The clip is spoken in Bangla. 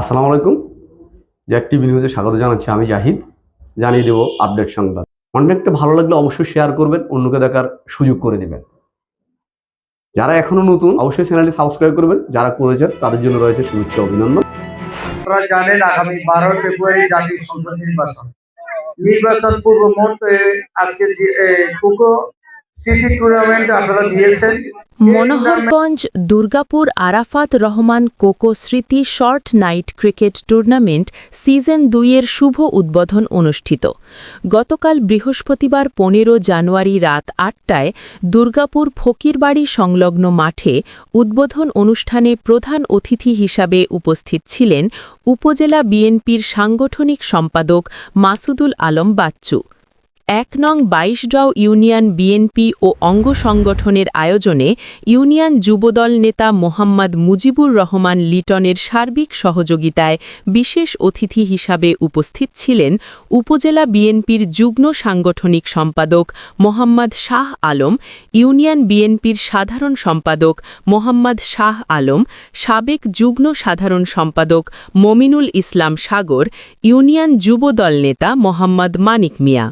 আসসালামু আলাইকুম। জ্যাক টিভি নিউজে স্বাগত জানাচ্ছি। আমি জাহিদ। জানিয়ে দেব আপডেট সংবাদ। কন্টেন্টটা ভালো লাগলে অবশ্যই শেয়ার করবেন, অন্যকে দেখার সুযোগ করে দেবেন। যারা এখনো নতুন অবশ্যই চ্যানেলটি সাবস্ক্রাইব করবেন, যারা করেছেন তাদের জন্য রয়েছে শুভেচ্ছা অভিনন্দন। আপনারা জানেন আগামী 12 ফেব্রুয়ারি জাতীয় সংসদ নির্বাচন পূর্ব মুহূর্তে আজকে যে কোকো স্মৃতি টুর্নামেন্ট আপনারা দিয়েছেন। মনোহরগঞ্জ দুর্গাপুর আরাফাত রহমান কোকো স্মৃতি short night cricket tournament season 2-এর শুভ উদ্বোধন অনুষ্ঠিত। গতকাল বৃহস্পতিবার 15 জানুয়ারি রাত 8টায় দুর্গাপুর ফকিরবাড়ি সংলগ্ন মাঠে উদ্বোধন অনুষ্ঠানে প্রধান অতিথি হিসাবে উপস্থিত ছিলেন উপজেলা বিএনপির সাংগঠনিক সম্পাদক মাসুদুল আলম বাচ্চু। 1 নং 22 ইউনিয়ন বিএনপি ও অঙ্গ সংগঠনের আয়োজনে ইউনিয়ন যুবদল নেতা মোহাম্মদ মুজিবুর রহমান লিটনের সার্বিক সহযোগিতায় বিশেষ অতিথি হিসাবে উপস্থিত ছিলেন উপজেলা বিএনপির যুগ্ম সাংগঠনিক সম্পাদক মোহাম্মদ শাহ আলম, ইউনিয়ন বিএনপির সাধারণ সম্পাদক মোহাম্মদ শাহ আলম, সাবেক যুগ্ম সাধারণ সম্পাদক মমিনুল ইসলাম সাগর, ইউনিয়ন যুবদল নেতা মোহাম্মদ মানিক মিয়া।